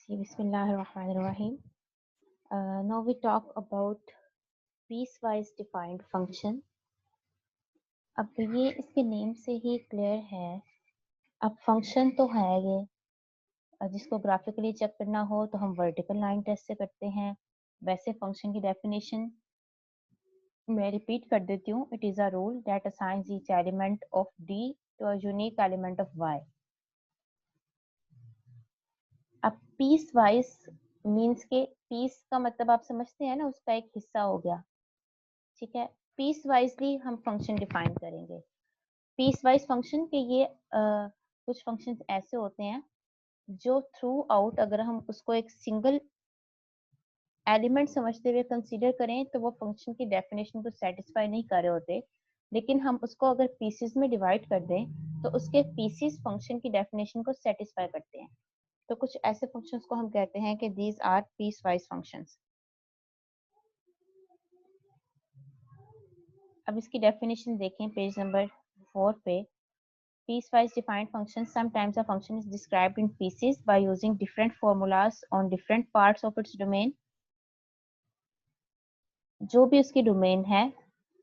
See, Bismillahirrahmanirrahim. Now we talk about piecewise defined function. अब ये इसके नेम से ही क्लियर है. अब फंक्शन तो है ये, जिसको ग्राफिकली चेक करना हो तो हम वर्टिकल लाइन टेस्ट से करते हैं. वैसे फंक्शन की डेफिनेशन मैं रिपीट कर देती हूँ. It is a rule that assigns each element of D to a unique element of Y. अब पीस वाइज मीन्स के पीस का मतलब आप समझते हैं ना, उसका एक हिस्सा हो गया. ठीक है, पीस वाइजली हम फंक्शन डिफाइन करेंगे. पीस वाइज फंक्शन के ये कुछ फंक्शंस ऐसे होते हैं जो थ्रू आउट अगर हम उसको एक सिंगल एलिमेंट समझते हुए कंसीडर करें तो वो फंक्शन की डेफिनेशन को सेटिस्फाई नहीं कर रहे होते. लेकिन हम उसको अगर पीसेस में डिवाइड कर दें तो उसके पीसेस फंक्शन की डेफिनेशन को सेटिस्फाई करते हैं. तो कुछ ऐसे फंक्शंस को हम कहते हैं कि these are piecewise functions. अब इसकी डेफिनेशन देखें पेज नंबर 4 पे. Piecewise defined function, sometimes a function is described in pieces by using different formulas on different parts of its domain. जो भी उसकी डोमेन है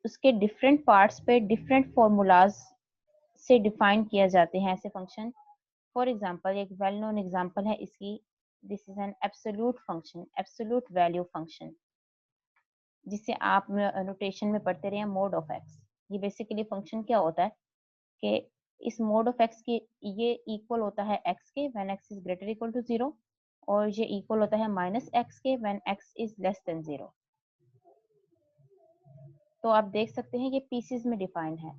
उसके डिफरेंट पार्ट्स पे डिफरेंट फॉर्मूलाज से डिफाइन किया जाते हैं ऐसे फंक्शन. फॉर एग्जांपल एक वेल नोन एग्जांपल है इसकी. This is an absolute function, absolute value function, जिसे आप नोटेशन में पढ़ते रहे मोड ऑफ एक्स. ये बेसिकली फंक्शन क्या होता है कि इस मोड ऑफ एक्स की ये इक्वल होता है एक्स के when x is greater equal to 0, और ये इक्वल होता है माइनस एक्स के when x is less than 0. तो आप देख सकते हैं ये पीसेस में डिफाइंड है.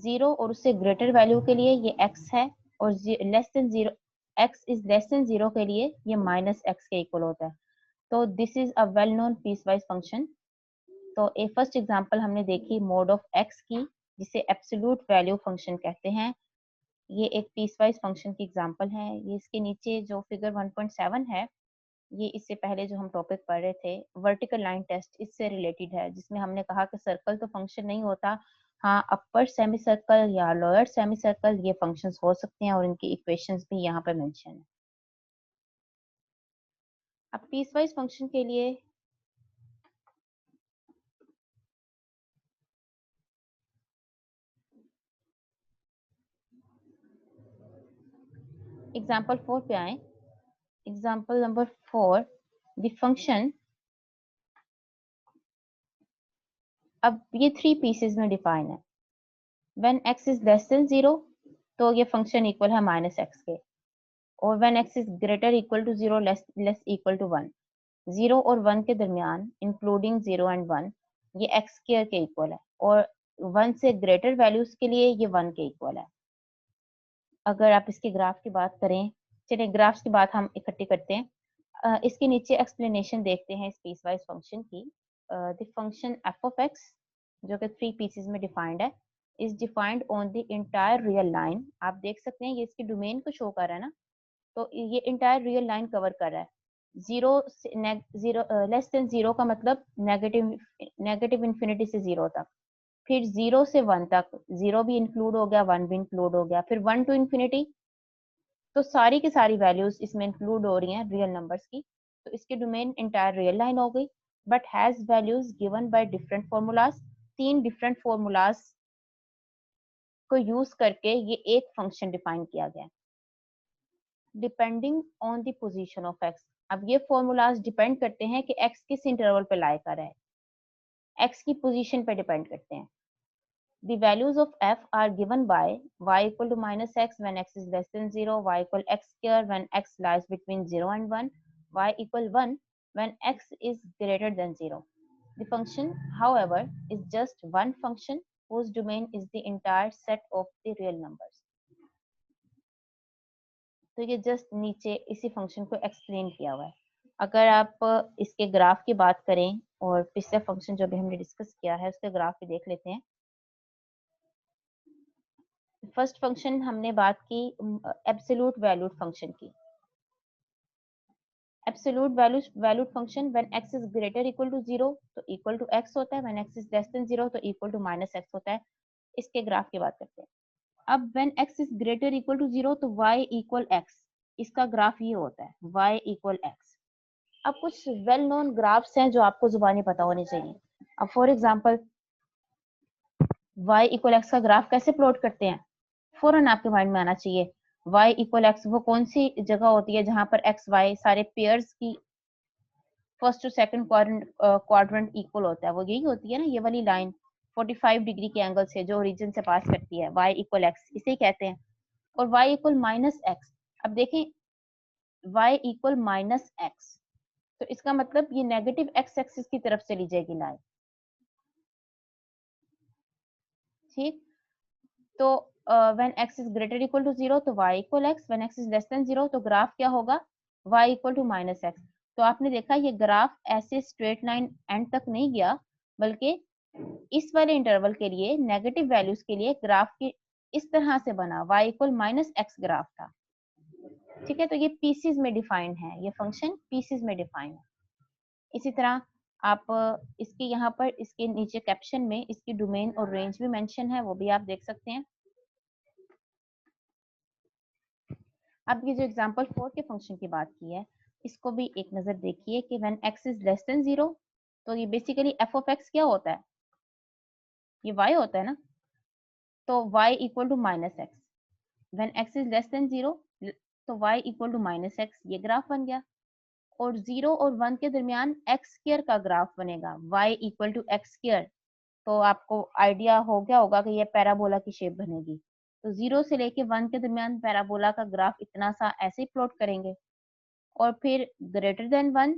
0 और उससे ग्रेटर वैल्यू के लिए ये एक्स है, और less than 0, x is less than 0 के लिए ये माइनस एक्स के इक्वल होता है. तो this is a well known piecewise function. तो एक फर्स्ट एग्जांपल हमने देखी मोड ऑफ एक्स की, जिसे एब्सोल्यूट वैल्यू फंक्शन कहते हैं. ये एक पीसवाइज फंक्शन की एग्जांपल है. ये इसके नीचे जो फिगर 1.7 है, ये इससे पहले जो हम टॉपिक पढ़ रहे थे वर्टिकल लाइन टेस्ट, इससे रिलेटेड है, जिसमें हमने कहा कि सर्कल तो फंक्शन नहीं होता. हाँ, अपर सेमी सर्कल या लोअर सेमी सर्कल ये फंक्शंस हो सकते हैं, और इनकी इक्वेशंस भी यहाँ पे मेंशन है. अब पीसवाइज फंक्शन के लिए एग्जाम्पल 4 पे आए. Example number 4, the function. अब ये 3 पीसेस में डिफाइन है. When x is less than 0 तो ये फंक्शन इक्वल है माइनस एक्स के, और when x is greater equal to 0 less equal to 1. 0 और 1 के दरमियान इंक्लूडिंग 0 एंड 1 ये एक्स स्क्वायर के इक्वल है, और 1 से ग्रेटर वैल्यूज के लिए ये 1 के इक्वल है. अगर आप इसके ग्राफ की बात करें, चलिए ग्राफ्स की बात हम इकट्ठी करते हैं. इसके नीचे एक्सप्लेनेशन देखते हैं इस पीसवाइज फंक्शन की. The function F of x, जो कि 3 पीसेस में डिफाइंड है, is defined on the entire real line. आप देख सकते हैं ये इसकी डोमेन को शो कर रहा है ना, तो ये इंटायर रियल लाइन कवर कर रहा है. जीरो लेस देन 0 का मतलब नेगेटिव नेगेटिव इन्फिनिटी से 0 तक. फिर 0 से 1 तक 0 भी इंक्लूड हो गया, 1 भी इंक्लूड हो गया, फिर 1 टू इन्फिनिटी. तो सारी की सारी वैल्यूज इसमें इंक्लूड हो रही हैं रियल नंबर्स की. तो इसकी डोमेन इंटायर रियल लाइन हो गई, but has values given by different formulas. 3 different formulas को यूज करके ये एक फंक्शन डिफाइन किया गया, depending on the position of x. अब ये फॉर्मूलाज डिपेंड करते हैं कि एक्स किस इंटरवल पे लाई कर है, एक्स की पोजीशन पे डिपेंड करते हैं. The values of f are given by y equal to minus x when x is less than 0, y equal x square when x lies between 0 and 1, y equal 1 when x is greater than 0. The function, however, is just one function whose domain is the entire set of the real numbers. तो ये just नीचे इसी function को explain किया हुआ है. अगर आप इसके ग्राफ की बात करें, और पिछले फंक्शन जो भी हमने डिस्कस किया है उसके ग्राफ भी देख लेते हैं. फर्स्ट फंक्शन हमने बात की एब्सोल्यूट वैल्यूड फंक्शन की. Absolute valued function when x is greater equal to 0 तो इक्वल टू x होता है, when x is less than 0 तो इक्वल टू माइनस x होता है. इसके ग्राफ की बात करते हैं. अब when x is greater equal to 0 तो y इक्वल x, इसका ग्राफ ये होता है y इक्वल एक्स। अब कुछ वेल नोन ग्राफ्स हैं जो आपको जुबानी पता होनी चाहिए। अब for example y equal x का ग्राफ कैसे प्लॉट करते हैं, फौरन आपके माइंड में आना चाहिए। y इक्वल एक्स वो कौन सी जगह होती है जहां पर एक्स वाई सारे पेयर्स की first to second quadrant equal होता है, वो यही होती है ना, ये वाली लाइन 45 डिग्री के एंगल से जो ओरिजिन से पास करती है, y इक्वल एक्स इसे ही कहते हैं। और y इक्वल माइनस एक्स, अब देखें y इक्वल माइनस एक्स, तो इसका मतलब ये नेगेटिव एक्स एक्सिस की तरफ से ली जाएगी लाइन। ठीक, तो when x is greater equal to 0 तो y equal x, when x is less than 0 तो ग्राफ क्या होगा, y equal to minus x. तो आपने देखा ये ग्राफ ऐसे स्ट्रेट लाइन एंड तक नहीं गया, बल्कि इस वाले इंटरवल के लिए नेगेटिव वैल्यूज के लिए ग्राफ की इस तरह से बना, y equal minus x graph था। ठीक है, तो ये पीसीज में डिफाइंड है, ये फंक्शन पीसीज में डिफाइंड है। इसी तरह आप इसके यहाँ पर इसके नीचे कैप्शन में इसकी डोमेन और रेंज भी मेंशन है, वो भी आप देख सकते हैं। अब ये जो एग्जांपल 4 के फंक्शन की बात की है, इसको भी एक नजर देखिए कि when x is less than 0 तो ये बेसिकली f ऑफ x क्या होता है, ये y होता है ना, तो y equal to minus x. When x is less than 0 तो y equal to minus x, ये ग्राफ बन गया। और 0 और 1 के दरमियान x स्क्वायर का ग्राफ बनेगा, y equal to x square. तो आपको आइडिया हो गया होगा कि ये पैराबोला की शेप बनेगी। तो 0 से लेके 1 के दरमियान पैराबोला का ग्राफ इतना सा ऐसे ही प्लॉट करेंगे। और फिर greater than 1,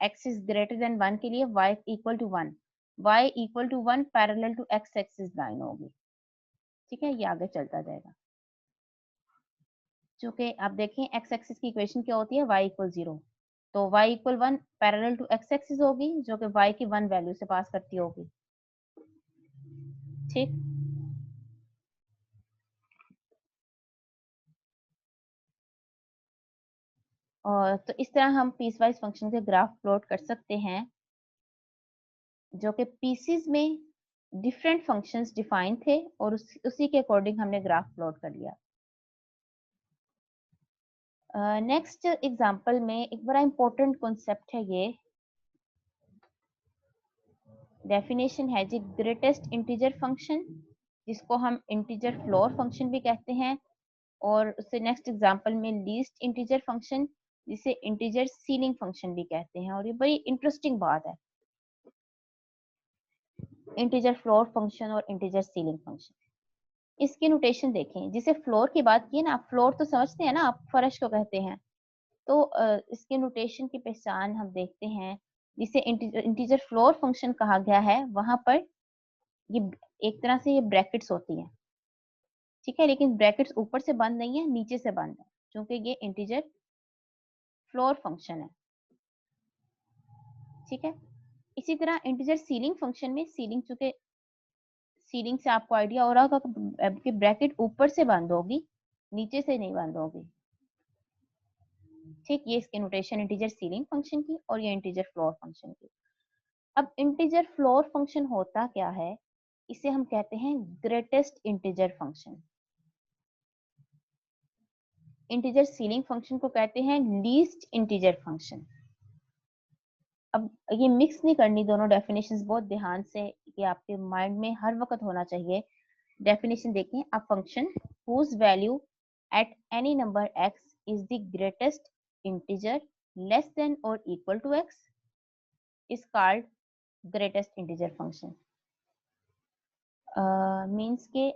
x is greater than 1 के लिए y equal to 1, y equal to 1 parallel to x axis line होगी। ठीक है, ये आगे चलता जाएगा। चूंकि आप देखें x एक्सिस की इक्वेशन क्या होती है, y इक्वल 0, तो y equal 1 parallel to x axis होगी जो कि y की 1 वैल्यू से पास करती होगी। ठीक, और तो इस तरह हम पीस वाइज फंक्शन के ग्राफ प्लॉट कर सकते हैं जो कि पीसीज में डिफरेंट फंक्शंस डिफाइन थे और उसी के अकॉर्डिंग हमने ग्राफ प्लॉट कर लिया। नेक्स्ट एग्जांपल में एक बड़ा इंपॉर्टेंट कॉन्सेप्ट है, ये डेफिनेशन है जी ग्रेटेस्ट इंटीजर फंक्शन, जिसको हम इंटीजर फ्लोर फंक्शन भी कहते हैं, और उससे नेक्स्ट एग्जांपल में लीस्ट इंटीजर फंक्शन जिसे इंटीजर सीलिंग फंक्शन भी कहते हैं। और ये बड़ी इंटरेस्टिंग बात है, इंटीजर फ्लोर फंक्शन और इंटीजर सीलिंग फंक्शन। इसकी नोटेशन देखें, जिसे फ्लोर की बात की है ना, आप फ्लोर तो समझते हैं ना, आप फर्श को कहते हैं, तो इसके नोटेशन की पहचान हम देखते हैं। जिसे इंटीजर फ्लोर फंक्शन कहा गया है, वहां पर ये एक तरह से ये ब्रैकेट्स होती हैं, ठीक है, लेकिन ब्रैकेट्स ऊपर से बंद नहीं है, नीचे से बंद है, क्योंकि ये इंटीजर फ्लोर फंक्शन है। ठीक है, इसी तरह इंटीजर सीलिंग फंक्शन में सीलिंग, चूंकि सीलिंग से आपको आइडिया हो रहा होगा कि ब्रैकेट ऊपर से बंद होगी, नीचे से नहीं बंद होगी। ठीक, ये इसके नोटेशन इंटीजर सीलिंग फंक्शन की और ये इंटीजर फ्लोर फंक्शन की। अब इंटीजर फ्लोर फंक्शन होता क्या है, इसे हम कहते हैं greatest integer function. Integer ceiling function को कहते हैं लीस्ट इंटीजर फंक्शन। अब ये मिक्स नहीं करनी दोनों डेफिनेशंस, बहुत ध्यान से ये आपके माइंड में हर वक्त होना चाहिए। डेफिनेशन देखें, a function whose value at any number x is the greatest integer less than or equal to x is called greatest integer function. Means के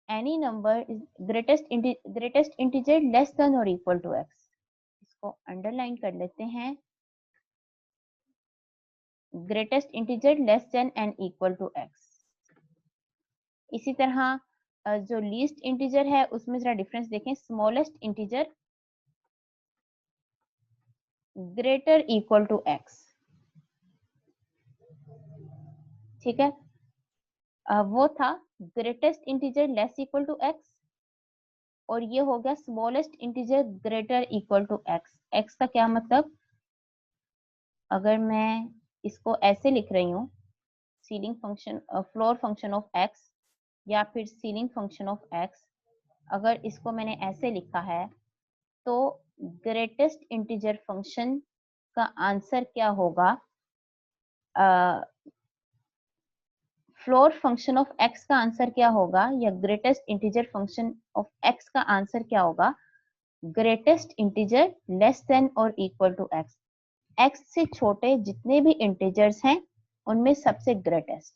any number is greatest integer less than or equal to x, इसको underline कर लेते हैं, greatest integer less than and equal to x। इसी तरह जो least integer है उसमें जरा डिफरेंस देखें, smallest integer greater equal to x. ठीक है, वो था greatest integer less equal to x, और ये हो गया smallest integer greater equal to x. X का क्या मतलब, अगर मैं इसको ऐसे लिख रही हूँ, ceiling function floor function of x या फिर सीलिंग फंक्शन ऑफ एक्स, अगर इसको मैंने ऐसे लिखा है तो ग्रेटेस्ट इंटीजर फंक्शन का आंसर क्या होगा? फ्लोर फंक्शन ऑफ एक्स का आंसर क्या होगा, या greatest integer function of x का आंसर क्या होगा? ग्रेटेस्ट इंटीजर लेस देन और इक्वल टू एक्स। एक्स से छोटे जितने भी इंटीजर्स हैं उनमें सबसे ग्रेटेस्ट।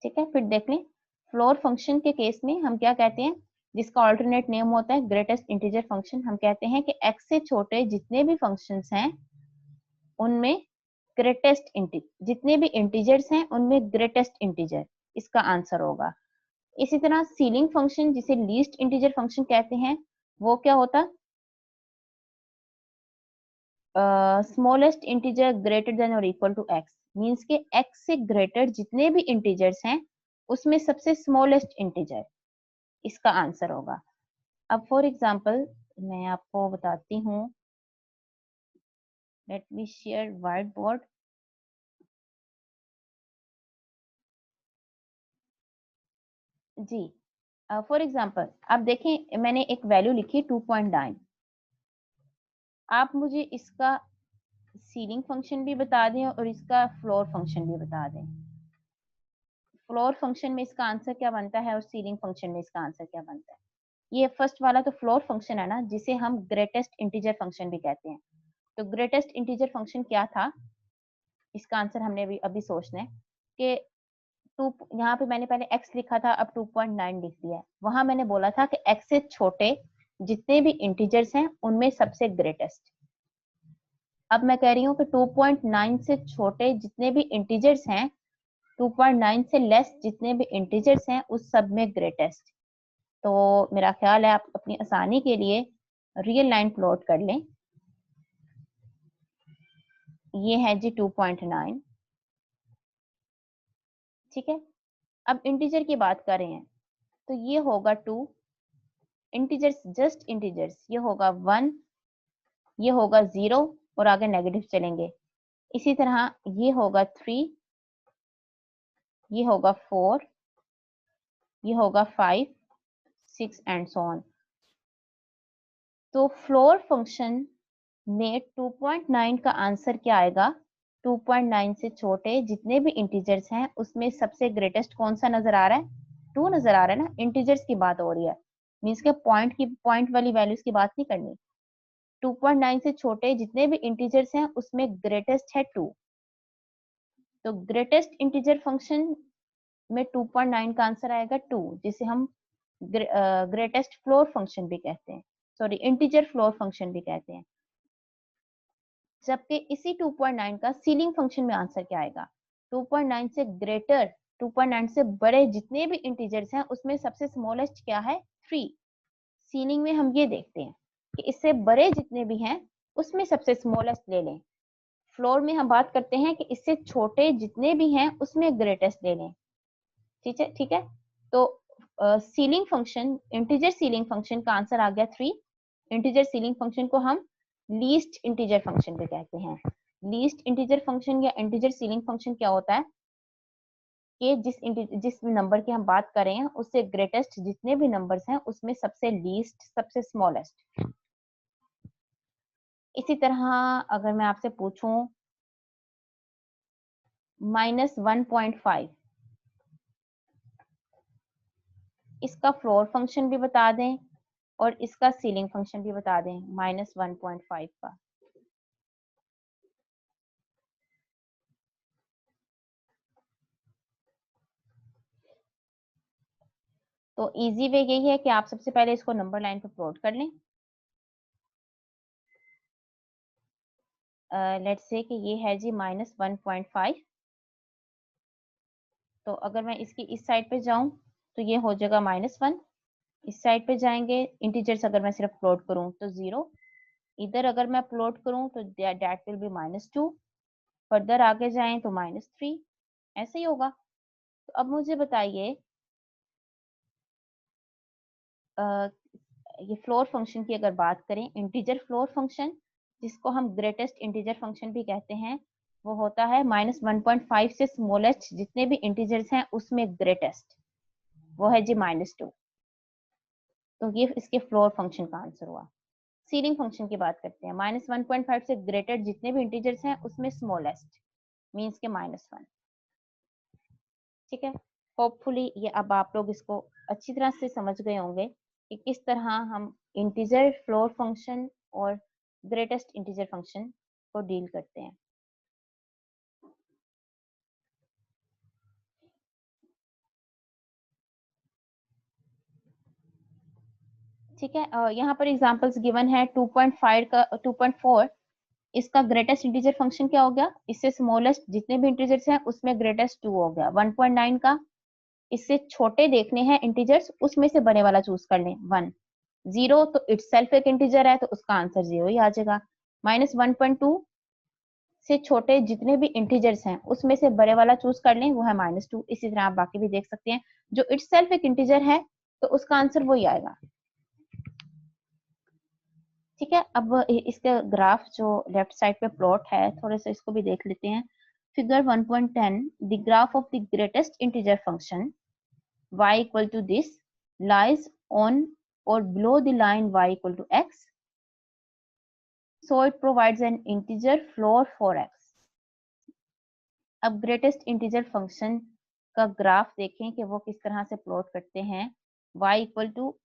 ठीक है, फिर देख लें फ्लोर फंक्शन के केस में हम क्या कहते हैं, जिसका ऑल्टरनेट नेम होता है ग्रेटेस्ट इंटीजर फंक्शन। हम कहते हैं कि एक्स से छोटे जितने भी फंक्शंस हैं उनमें ग्रेटेस्ट जितने भी इंटीजर्स हैं उनमें ग्रेटेस्ट इंटीजर इसका आंसर होगा। इसी तरह सीलिंग फंक्शन जिसे लीस्ट इंटीजर फंक्शन कहते हैं, वो क्या होता? स्मॉलेस्ट इंटीजर ग्रेटर देन और इक्वल टू एक्स, मीन्स के एक्स से ग्रेटर जितने भी इंटीजर्स हैं उसमें सबसे स्मॉलेस्ट इंटीजर इसका आंसर होगा। अब फॉर एग्जांपल मैं आपको बताती हूँ, let me share whiteboard. जी, फॉर एग्जांपल आप देखें मैंने एक वैल्यू लिखी 2.9। आप मुझे इसका सीलिंग फंक्शन भी बता दें और इसका फ्लोर फंक्शन भी बता दें। फ्लोर फंक्शन में इसका आंसर क्या बनता है और सीलिंग फंक्शन में इसका आंसर क्या बनता है? ये फर्स्ट वाला तो फ्लोर फंक्शन है ना, जिसे हम ग्रेटेस्ट इंटीजर फंक्शन भी कहते हैं। तो ग्रेटेस्ट इंटीजर फंक्शन क्या था, इसका आंसर हमने अभी सोचना है कि टू, यहाँ पे मैंने पहले x लिखा था, अब 2.9 लिख दिया है। वहां मैंने बोला था कि x से छोटे जितने भी इंटीजर्स हैं उनमें सबसे ग्रेटेस्ट। अब मैं कह रही हूँ कि 2.9 से छोटे जितने भी इंटीजर्स हैं, 2.9 से लेस जितने भी इंटीजर्स हैं उस सब में ग्रेटेस्ट। तो मेरा ख्याल है आप अपनी आसानी के लिए रियल लाइन प्लॉट कर लें। ये है जी 2.9। ठीक है, अब इंटीजर की बात कर रहे हैं तो ये होगा 2 इंटीजर्स, जस्ट इंटीजर्स, ये होगा 1, ये होगा 0 और आगे नेगेटिव चलेंगे। इसी तरह ये होगा 3, ये होगा 4, ये होगा 5, 6 एंड सो ऑन। तो फ्लोर फंक्शन में 2.9 का आंसर क्या आएगा? 2.9 से छोटे जितने भी इंटीजर्स हैं उसमें सबसे ग्रेटेस्ट कौन सा नजर आ रहा है? 2 नजर आ रहा है ना, इंटीजर्स की बात हो रही है, मीन्स के पॉइंट वाली वैल्यूज की बात नहीं करनी। 2.9 से छोटे जितने भी इंटीजर्स हैं उसमें ग्रेटेस्ट है 2। तो ग्रेटेस्ट इंटीजर फंक्शन में 2.9 का आंसर आएगा 2, जिसे हम ग्रेटेस्ट फ्लोर फंक्शन भी कहते हैं, सॉरी इंटीजर फ्लोर फंक्शन भी कहते हैं। जबकि इसी 2.9 का सीलिंग फंक्शन में आंसर क्या आएगा? 2.9 से ग्रेटर, 2.9 से बड़े जितने भी इंटीजर्स हैं उसमें सबसे स्मॉलेस्ट क्या है? 3। सीलिंग में हम ये देखते हैं कि इससे बड़े जितने भी हैं उसमें सबसे स्मॉलेस्ट ले लें। फ्लोर में हम बात करते हैं कि इससे छोटे जितने भी हैं उसमें ग्रेटेस्ट ले लें। ठीक है, ठीक है। तो ceiling function, integer ceiling function का आंसर आ गया 3। इंटीजर सीलिंग फंक्शन को हम लीस्ट इंटीजर फंक्शन भी कहते हैं। लीस्ट इंटीजर फंक्शन या इंटीजर सीलिंग फंक्शन क्या होता है कि जिस नंबर की हम बात कर रहे हैं उससे ग्रेटेस्ट जितने भी नंबर्स हैं उसमें सबसे लीस्ट, सबसे स्मॉलेस्ट। इसी तरह अगर मैं आपसे पूछूं -1.5, इसका फ्लोर फंक्शन भी बता दें और इसका सीलिंग फंक्शन भी बता दें -1.5 का। तो इजी वे यही है कि आप सबसे पहले इसको नंबर लाइन पे प्लॉट कर लें। लेट्स से कि ये है जी -1.5। तो अगर मैं इसकी इस साइड पे जाऊं तो ये हो जाएगा -1। इस साइड पे जाएंगे, इंटीजर्स अगर मैं सिर्फ प्लॉट करूं तो 0। इधर अगर मैं प्लॉट करूं तो दैट विल बी -2। फर्दर आगे जाएं तो -3, ऐसे ही होगा। तो अब मुझे बताइए ये फ्लोर फंक्शन की अगर बात करें, इंटीजर फ्लोर फंक्शन जिसको हम ग्रेटेस्ट इंटीजर फंक्शन भी कहते हैं, वो होता है -1.5 से स्मॉलेस्ट जितने भी इंटीजर्स हैं उसमें ग्रेटेस्ट, वो है जी -2। तो ये इसके फ्लोर फंक्शन का आंसर हुआ। सीलिंग फंक्शन की बात करते हैं। -1.5 से ग्रेटर जितने भी इंटीजर्स हैं उसमें स्मॉलेस्ट मीन्स के -1। ठीक है, होपफुली ये अब आप लोग इसको अच्छी तरह से समझ गए होंगे कि किस तरह हम इंटीजर फ्लोर फंक्शन और ग्रेटेस्ट इंटीजर फंक्शन को डील करते हैं। ठीक है, यहाँ पर एग्जांपल्स गिवन है 2.5 का 2.4, इसका ग्रेटेस्ट इंटीजर फंक्शन क्या हो गया, इससे स्मॉलेस्ट जितने भी इंटीजर्स हैं उसमें ग्रेटेस्ट 2 हो गया। 1.9 का इससे छोटे देखने हैं इंटीजर्स, उसमें से बड़े वाला चूज कर लें 1। 0 तो इटसेल्फ एक इंटीजर है तो उसका आंसर 0 ही आ जाएगा। -1.2 से छोटे जितने भी इंटीजर्स हैं उसमें से बड़े वाला चूज कर लें, वो है -2। इसी तरह आप बाकी भी देख सकते हैं, जो इटसेल्फ एक इंटीजर है तो उसका आंसर वही आएगा। ठीक है, अब इसका ग्राफ जो लेफ्ट साइड पे प्लॉट है थोड़े से इसको भी देख लेते हैं। Figure 1.10, the graph of the greatest integer function y equal to this lies on or below the line y equal to x, so it provides an integer floor for x. अब greatest integer function का graph देखें कि वो किस तरह से plot करते हैं। y equal to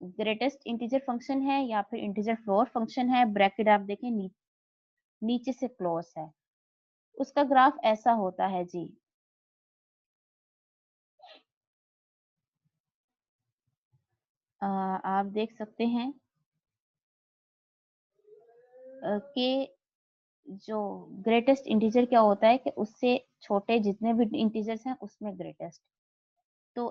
greatest integer function है या फिर इंटीजर फ्लोर फंक्शन है, ब्रैकेट आप देखें नीचे से क्लोज है, उसका ग्राफ ऐसा होता है जी। आप देख सकते हैं कि जो ग्रेटेस्ट इंटीजर क्या होता है कि उससे छोटे जितने भी इंटीजर्स हैं उसमें ग्रेटेस्ट। तो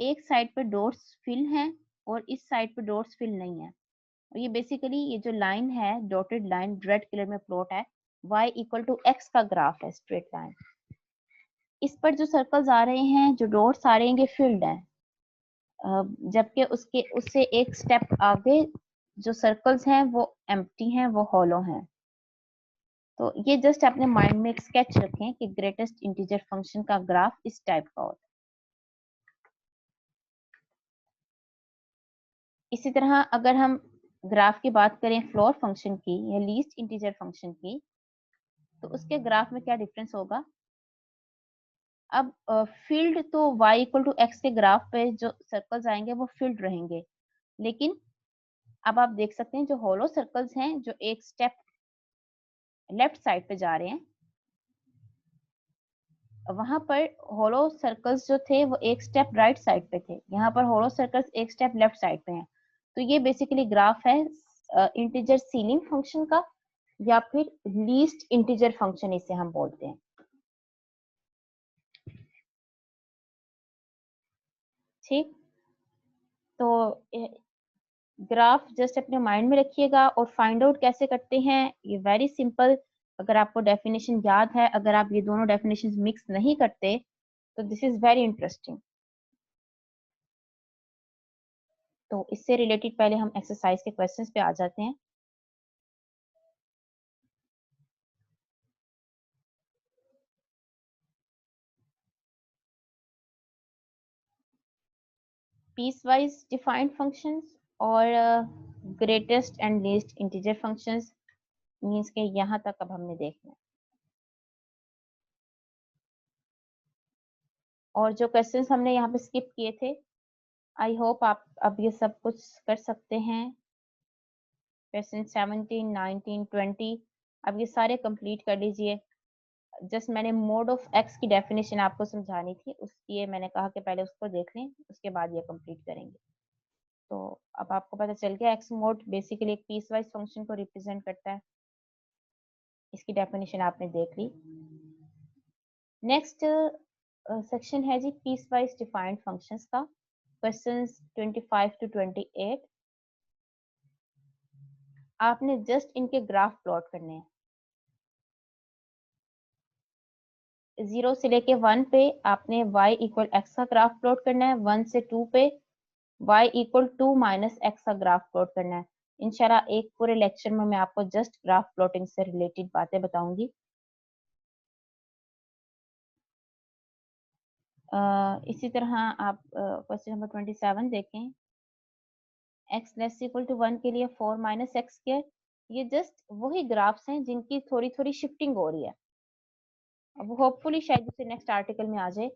एक साइड पे डॉट्स फिल हैं और इस साइड पे डॉट्स फिल नहीं है। और ये बेसिकली ये जो लाइन है डॉटेड लाइन रेड कलर में प्लॉट है, y इक्वल टू x का ग्राफ है, स्ट्रेट लाइन। इस पर जो सर्कल्स आ रहे हैं, जो डॉट्स आ रहे हैं, ये फील्ड है, जबकि उसके उससे एक स्टेप आगे जो सर्कल्स हैं वो एम्प्टी हैं, वो हॉलो हैं। तो ये जस्ट अपने माइंड में एक स्केच रखें कि ग्रेटेस्ट इंटीजर फंक्शन का ग्राफ इस टाइप का होता है। इसी तरह अगर हम ग्राफ की बात करें फ्लोर फंक्शन की या लीस्ट इंटीजर फंक्शन की, तो उसके ग्राफ में क्या डिफरेंस होगा। अब फील्ड तो y इक्वल टू x के ग्राफ पे जो सर्कल्स आएंगे वो फील्ड रहेंगे, लेकिन अब आप देख सकते हैं जो हॉलो सर्कल्स हैं जो एक स्टेप लेफ्ट साइड पे जा रहे हैं, वहां पर हॉलो सर्कल्स जो थे वो एक स्टेप राइट साइड पे थे, यहाँ पर हॉलो सर्कल्स एक स्टेप लेफ्ट साइड पे हैं। तो ये बेसिकली ग्राफ है इंटीजर सीलिंग फंक्शन का या फिर लीस्ट इंटीजर फंक्शन इसे हम बोलते हैं। ठीक, तो ग्राफ जस्ट अपने माइंड में रखिएगा और फाइंड आउट कैसे करते हैं, ये वेरी सिंपल। अगर आपको डेफिनेशन याद है, अगर आप ये दोनों डेफिनेशंस मिक्स नहीं करते तो दिस इज वेरी इंटरेस्टिंग। तो इससे रिलेटेड पहले हम एक्सरसाइज के क्वेश्चंस पे आ जाते हैं। पीस वाइज डिफाइंड फंक्शंस और greatest and least integer functions means के यहाँ तक अब हमने देखना है। और जो क्वेश्चंस हमने यहाँ पे स्किप किए थे, आई होप आप अब ये सब कुछ कर सकते हैं। क्वेश्चन 17, 19, 20 अब ये सारे कंप्लीट कर लीजिए। जस्ट मैंने मोड ऑफ एक्स की डेफिनेशन आपको समझानी थी, उसकी मैंने कहा कि पहले उसको देख लें उसके बाद ये कंप्लीट करेंगे। तो अब आपको पता चल गया एक्स मोड बेसिकली एक पीस वाइज फंक्शन को रिप्रेजेंट करता है, इसकी डेफिनेशन आपने देख ली। नेक्स्ट सेक्शन है जी पीस वाइज डिफाइंड फंक्शंस का, क्वेश्चंस 25 to 28। आपने जस्ट इनके ग्राफ प्लॉट करने हैं। 0 से लेके 1 पे आपने y इक्वल x का ग्राफ प्लॉट करना है, 1 से 2 पे y इक्वल 2 माइनस x का ग्राफ प्लॉट करना है। इंशाल्लाह एक पूरे लेक्चर में मैं आपको जस्ट ग्राफ प्लॉटिंग से रिलेटेड बातें बताऊंगी। इसी तरह आप क्वेश्चन नंबर 27 देखें, x लेस इक्वल टू 1 के लिए 4 माइनस एक्स स्क्वायर, ये जस्ट वही ग्राफ्स हैं जिनकी थोड़ी थोड़ी शिफ्टिंग हो रही है। अब होपफुली शायद उसे नेक्स्ट आर्टिकल में आ जाए,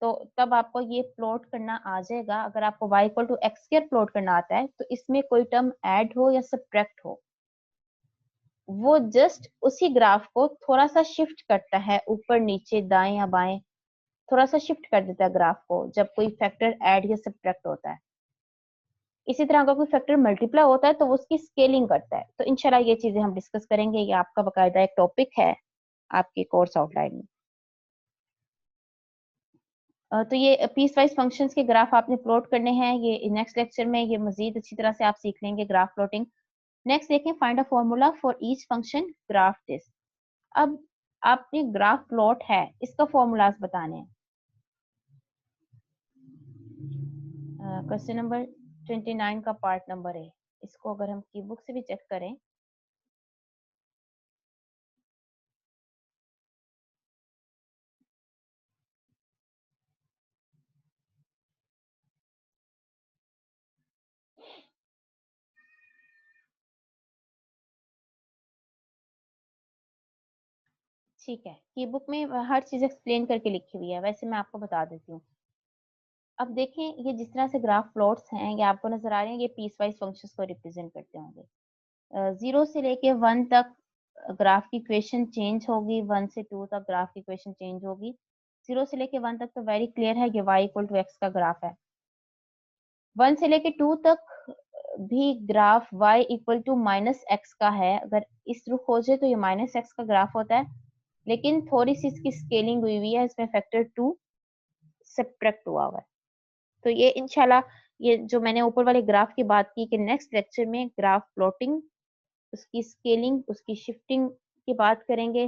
तो तब आपको ये प्लॉट करना आ जाएगा। अगर आपको y equal to x square plot करना आता है तो इसमें कोई टर्म ऐड हो या सब्ट्रैक्ट हो, वो जस्ट उसी ग्राफ को थोड़ा सा शिफ्ट करता है, ऊपर नीचे दाएं या बाएं थोड़ा सा शिफ्ट कर देता है ग्राफ को जब कोई फैक्टर ऐड या सब्ट्रैक्ट होता है। इसी तरह अगर कोई फैक्टर मल्टीप्लाई होता है तो वो उसकी स्केलिंग करता है। तो इंशाल्लाह ये चीजें हम डिस्कस करेंगे, ये आपका बाकायदा एक टॉपिक है आपके कोर्स आउटलाइन में। तो ये पीस वाइज फंक्शंस के ग्राफ आपने प्लॉट करने हैं, ये नेक्स्ट लेक्चर में ये मजीद अच्छी तरह से आप सीख लेंगे ग्राफ प्लॉटिंग। नेक्स्ट देखें, find a formula for each function graph this. अब आपने ग्राफ प्लॉट है, इसका फॉर्मूलाज बताने हैं। क्वेश्चन नंबर 29 का पार्ट नंबर है, इसको अगर हम की बुक से भी चेक करें, ठीक है, की बुक में हर चीज एक्सप्लेन करके लिखी हुई है, वैसे मैं आपको बता देती हूँ। अब देखें, ये जिस तरह से ग्राफ प्लॉट्स हैं ये आपको नजर आ रहे हैं, ये पीस वाइज फंक्शंस को रिप्रेजेंट करते होंगे। 0 से लेके 1 तक ग्राफ की इक्वेशन चेंज होगी, 1 से 2 तक ग्राफ की इक्वेशन चेंज होगी। 0 से लेके 1 तक तो वेरी क्लियर है कि y इक्वल टू एक्स का ग्राफ है। 1 से लेके 2 तक भी graph y equal to minus x का है। अगर इस रुख हो जाए तो ये माइनस एक्स का ग्राफ होता है, लेकिन थोड़ी सी इसकी स्केलिंग हुई हुई है, इसमें फैक्टर 2 सब्ट्रैक्ट हुआ है। तो ये इंशाल्लाह, ये जो मैंने ऊपर वाले ग्राफ की बात की कि नेक्स्ट लेक्चर में ग्राफ प्लॉटिंग, उसकी स्केलिंग, उसकी शिफ्टिंग की बात करेंगे,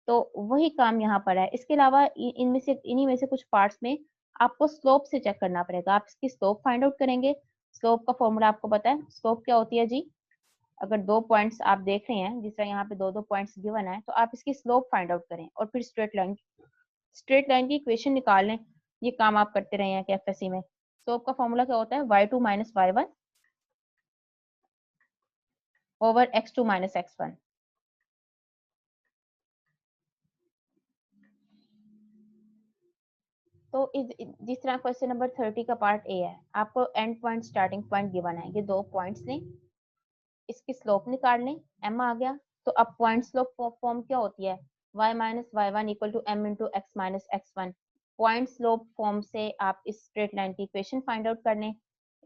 तो वही काम यहाँ पर है। इसके अलावा इनमें से इन्हीं में से कुछ पार्ट्स में आपको स्लोप से चेक करना पड़ेगा। आप इसकी स्लोप फाइंड आउट करेंगे। स्लोप का फॉर्मूला आपको पता है, स्लोप क्या होती है जी? अगर दो पॉइंट्स आप देख रहे हैं, जिस तरह यहाँ पे दो दो पॉइंट्स गिवन है, तो आप इसकी स्लोप फाइंड आउट करें और फिर स्ट्रेट लाइन की इक्वेशन निकाल लें। ये काम आप करते रहे हैं कि एफएससी में। स्लोप का फॉर्मूला क्या होता है? y2 minus y1 over x2 minus x1। तो जिस तरह क्वेश्चन नंबर 30 का पार्ट ए है, आपको and point starting point given है, ये दो पॉइंट्स लें, इसकी स्लोप निकाल लें, m आ गया। तो अब पॉइंट स्लोप फॉर्म क्या होती है? y minus y1 equal to m into x minus x1। Point slope form से आप इस स्ट्रेट लाइन की इक्वेशन फाइंड आउट कर लें।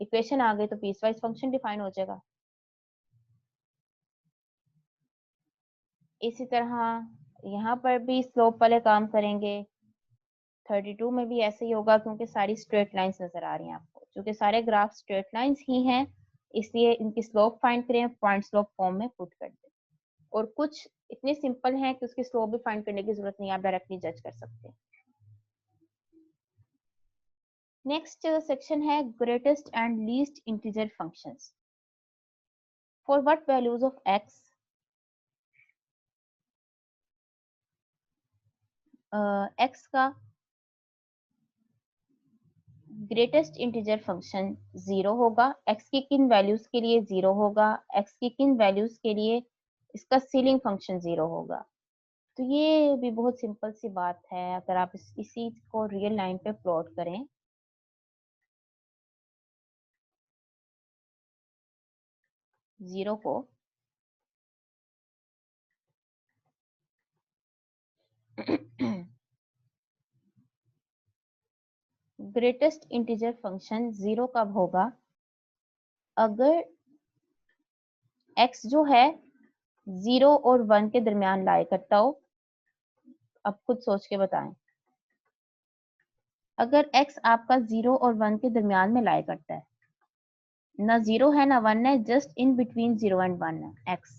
इक्वेशन आ गई तो पीस वाइज फंक्शन डिफाइन हो जाएगा। इसी तरह यहाँ पर भी स्लोप वाले काम करेंगे। 32 में भी ऐसे ही होगा, क्योंकि सारी स्ट्रेट लाइंस नजर आ रही हैं आपको, क्योंकि सारे ग्राफ स्ट्रेट लाइंस ही हैं, इसलिए इनकी स्लोप फाइंड करें, पॉइंट स्लोप फॉर्म में पुट कर दें। और कुछ इतने सिंपल हैं कि उसकी स्लोप भी फाइंड करने की जरूरत नहीं, आप डायरेक्टली जज कर सकते हैं। नेक्स्ट सेक्शन है greatest and least integer functions. For what values of x x का ग्रेटेस्ट इंटीजर फंक्शन 0 होगा। x की किन वैल्यूज के लिए 0 होगा? x की किन वैल्यूज के लिए इसका सीलिंग फंक्शन 0 होगा? तो ये भी बहुत सिंपल सी बात है। अगर आप इसी को रियल लाइन पे प्लॉट करें, जीरो को ग्रेटेस्ट इंटीजर फंक्शन 0 कब होगा? अगर x जो है 0 और 1 के दरमियान लाई करता हो। अब खुद सोच के बताएं, अगर x आपका 0 और 1 के दरमियान में लाई करता है, ना 0 है ना 1 है, जस्ट इन बिटवीन 0 एंड 1 है x,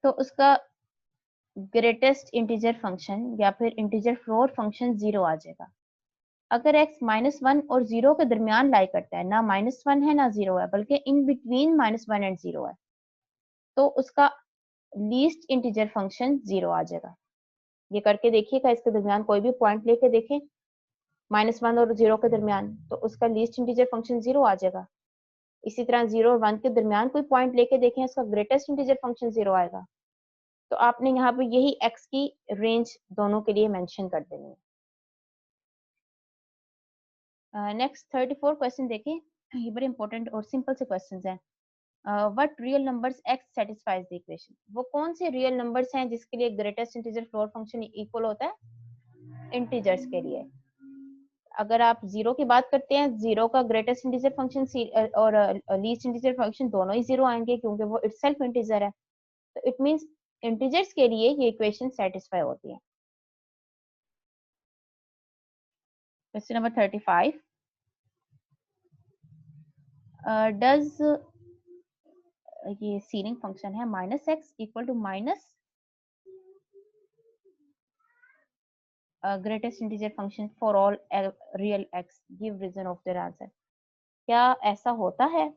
तो उसका ग्रेटेस्ट इंटीजर फंक्शन या फिर इंटीजर फ्लोर फंक्शन 0 आ जाएगा। अगर x -1 और 0 के दरमियान लाई करता है, ना -1 है ना 0 है, बल्कि इन बिटवीन -1 एंड 0 है, तो उसका लीस्ट इंटीजर फंक्शन 0 आ जाएगा। ये करके देखिएगा, इसके दरमियान कोई भी पॉइंट लेके देखें, -1 और 0 के दरमियान, तो उसका लीस्ट इंटीजर फंक्शन 0 आ जाएगा। इसी तरह 0 और 1 के दरमियान कोई पॉइंट लेके देखें, उसका ग्रेटेस्ट इंटीजर फंक्शन 0 आएगा। तो आपने यहाँ पे यही x की रेंज दोनों के लिए मेंशन कर देनी है। नेक्स्ट 34 क्वेश्चन देखें, ये बड़े इंपॉर्टेंट और सिंपल से क्वेश्चंस हैं। What real numbers x satisfies the equation, वो कौन से रियल नंबर्स हैं जिसके लिए greatest integer floor function equal होता है इंटीजर्स के लिए। अगर आप 0 की बात करते हैं, 0 का ग्रेटेस्ट इंटीजर फंक्शन और लीस्ट इंटीजर फंक्शन दोनों ही 0 आएंगे क्योंकि वो इटसेल्फ इंटीजर है। तो इट मींस इंटीजर्स के लिए ये इक्वेशन सेटिस्फाई होती है। क्वेश्चन नंबर 35, डज ये सीलिंग फंक्शन है -x equal to minus greatest integer function for all real x, give reason of their answer. क्या ऐसा होता है?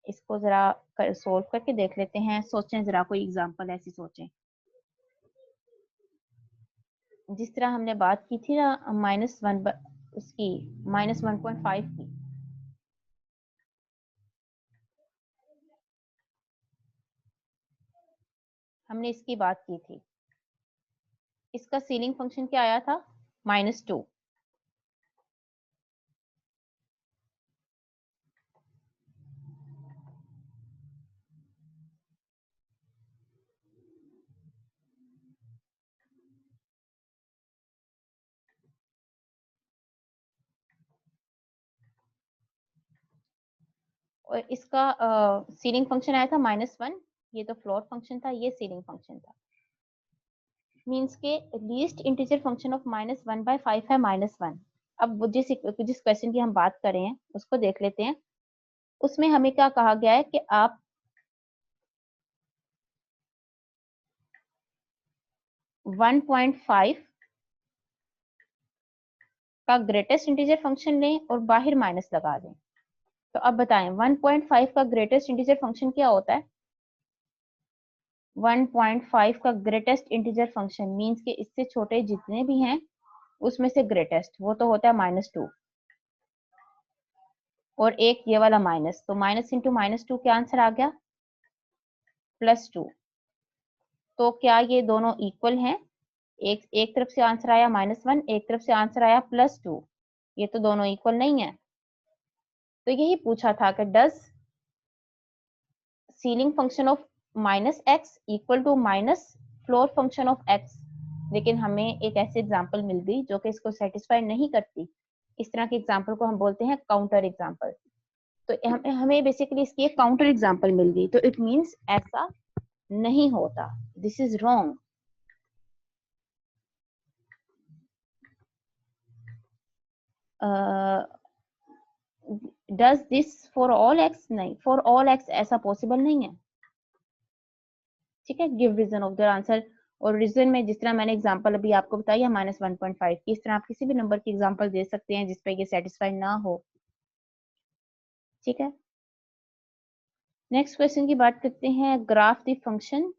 इसको जरा सोल्व करके देख लेते हैं। सोचें जरा, कोई एग्जांपल ऐसी सोचें जिस तरह हमने बात की थी ना -1 उसकी -1.5 की। हमने इसकी बात की थी, इसका सीलिंग फंक्शन क्या आया था? -2। और इसका सीलिंग फंक्शन आया था -1। ये तो फ्लोर फंक्शन था, ये सीलिंग फंक्शन था। मींस के लीस्ट इंटीजर फंक्शन ऑफ -1/5 है -1। अब वो जिस क्वेश्चन की हम बात कर रहे हैं उसको देख लेते हैं। उसमें हमें क्या कहा गया है कि आप 1.5 का ग्रेटेस्ट इंटीजर फंक्शन लें और बाहर माइनस लगा दें। तो अब बताएं 1.5 का ग्रेटेस्ट इंटीजर फंक्शन क्या होता है? 1.5 का ग्रेटेस्ट इंटीजर फंक्शन मींस के इससे छोटे जितने भी हैं उसमें से ग्रेटेस्ट वो तो होता है -2 और एक ये वाला माइनस, तो माइनस इंटू -2 क्या आंसर आ गया? +2। तो क्या ये दोनों इक्वल हैं? एक तरफ से आंसर आया -1, एक तरफ से आंसर आया +2, ये तो दोनों इक्वल नहीं है। तो यही पूछा था कि does ceiling function of -x equal to minus floor function of x। लेकिन हमें एक ऐसी एग्जांपल मिल गई जो कि इसको सेटिस्फाई नहीं करती। इस तरह के एग्जांपल को हम बोलते हैं काउंटर एग्जांपल। तो हमें बेसिकली इसकी एक काउंटर एग्जांपल मिल गई, तो इट मींस ऐसा नहीं होता, this is wrong. Does this for all x? नहीं, फॉर ऑल एक्स ऐसा पॉसिबल नहीं है। ठीक है, give reason of the answer. और रीजन में जिस तरह मैंने एग्जांपल अभी आपको बताई है -1.5 की, इस तरह आप किसी भी नंबर की एग्जांपल दे सकते हैं जिसपे ये सेटिस्फाई ना हो। ठीक है, नेक्स्ट क्वेश्चन की बात करते हैं। ग्राफ द फंक्शन,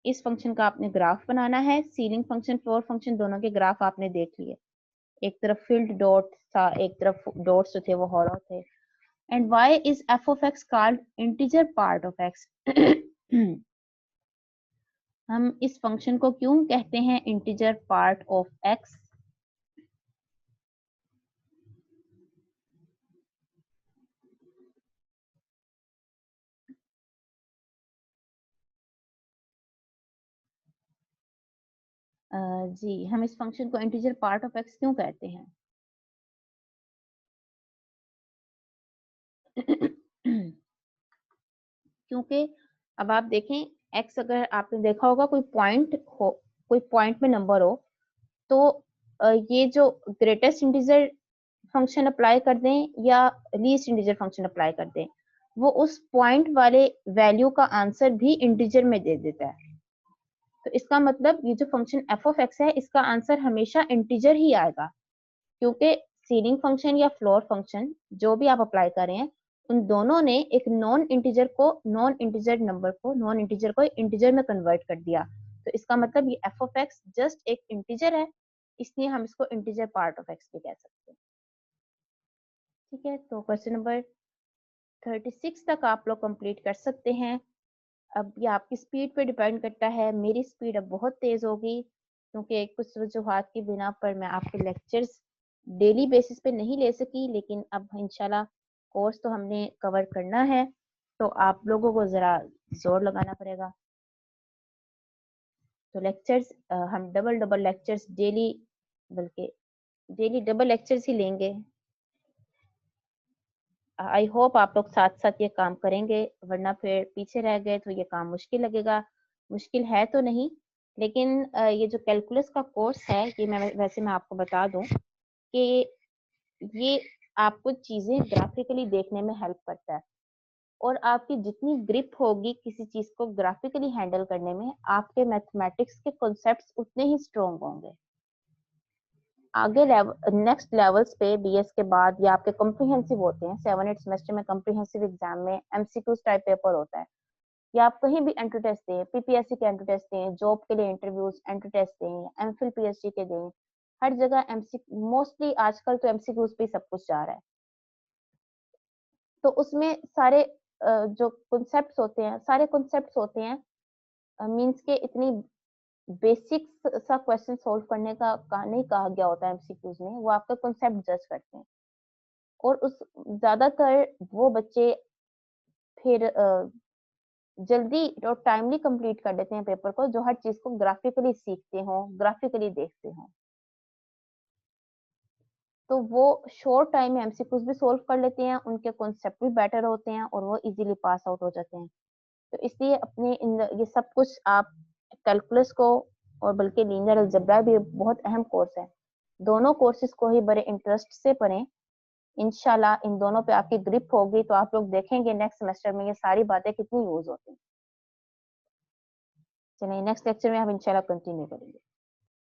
इस फंक्शन का आपने ग्राफ बनाना है। सीलिंग फंक्शन फ्लोर फंक्शन दोनों के ग्राफ आपने देख लिए। एक तरफ फील्ड डॉट था, एक तरफ डॉट्स जो थे वो हॉलो थे। And why is f of x called integer part of x? हम इस फंक्शन को क्यों कहते हैं इंटीजर पार्ट ऑफ x? जी, हम इस फंक्शन को इंटीजर पार्ट ऑफ x क्यों कहते हैं? क्योंकि अब आप देखें x, अगर आपने देखा होगा कोई पॉइंट हो, कोई पॉइंट में नंबर हो, तो ये जो ग्रेटेस्ट इंटीजर फंक्शन अप्लाई कर दें या लीस्ट इंटीजर फंक्शन अप्लाई कर दें, वो उस पॉइंट वाले वैल्यू का आंसर भी इंटीजर में दे देता है। तो इसका मतलब ये जो फंक्शन f of x है, इसका आंसर हमेशा इंटीजर ही आएगा, क्योंकि सीलिंग फंक्शन या फ्लोर फंक्शन जो भी आप अप्लाई कर रहे हैं, उन दोनों ने एक नॉन इंटीजर नंबर को, नॉन इंटीजर को इंटीजर में कन्वर्ट कर दिया। तो इसका मतलब ये f of x जस्ट एक इंटीजर है, इसलिए हम इसको इंटीजर पार्ट ऑफ एक्स भी कह सकते हैं। ठीक है, तो क्वेश्चन नंबर 36 तक आप लोग कंप्लीट कर सकते हैं। अब ये आपकी स्पीड पे डिपेंड करता है। मेरी स्पीड अब बहुत तेज होगी क्योंकि कुछ वजूहात की बिना पर मैं आपके लेक्चर्स डेली बेसिस पे नहीं ले सकी, लेकिन अब इंशाल्लाह कोर्स तो हमने कवर करना है, तो आप लोगों को जरा जोर लगाना पड़ेगा। तो लेक्चर्स हम डबल लेक्चर्स डेली, बल्कि डेली डबल लेक्चर्स ही लेंगे। आई होप आप लोग साथ साथ ये काम करेंगे, वरना फिर पीछे रह गए तो ये काम मुश्किल लगेगा। मुश्किल है तो नहीं, लेकिन ये जो कैलकुलस का कोर्स है, ये मैं आपको बता दूं कि ये आपको चीजें ग्राफिकली देखने में हेल्प करता है, और आपकी जितनी ग्रिप होगी किसी चीज को ग्राफिकली हैंडल करने में, आपके मैथमेटिक्स के कॉन्सेप्ट्स उतने ही स्ट्रोंग होंगे। आगे नेक्स्ट लेवल्स पे बीएस के बाद या आपके कॉम्प्रिहेंसिव होते हैं 7-8 सेमेस्टर में, कॉम्प्रिहेंसिव एग्जाम में एमसीक्यूज टाइप पेपर होता है, या आप कहीं भी एंट्री टेस्ट दें, पीपीएससी के एंट्री टेस्ट दें, जॉब के लिए इंटरव्यूज एंट्री टेस्ट दें, एमफिल पीएचडी के दें, हर जगह एमसी मोस्टली आजकल तो एमसीक्यूज पे सब कुछ जा रहा है। तो उसमें सारे जो कॉन्सेप्ट्स होते हैं, सारे कॉन्सेप्ट्स होते हैं, मींस के इतनी बेसिक सा क्वेश्चन सॉल्व करने का नहीं कहा गया होता है एमसीक्यूज में, वो आपका कॉन्सेप्ट जज करते हैं। और उस ज्यादातर वो बच्चे फिर जल्दी और टाइमली कंप्लीट कर देते हैं पेपर को, जो हर चीज को ग्राफिकली सीखते हो, ग्राफिकली देखते हो, तो वो शॉर्ट टाइम में एमसीक्यूज भी सोल्व कर लेते हैं, उनके कॉन्सेप्ट भी बेटर होते हैं और वो इजीली पास आउट हो जाते हैं। तो इसलिए अपने ये सब कुछ आप कैलकुलस को, और बल्कि लीनियर अलजेब्रा भी बहुत अहम कोर्स है, दोनों कोर्सेज को ही बड़े इंटरेस्ट से पढ़ें। इंशाल्लाह इन दोनों पे आपकी ग्रिप होगी तो आप लोग देखेंगे नेक्स्ट सेमेस्टर में ये सारी बातें कितनी यूज होती हैं। चलिए नेक्स्ट लेक्चर में हम इंशाल्लाह कंटिन्यू करेंगे।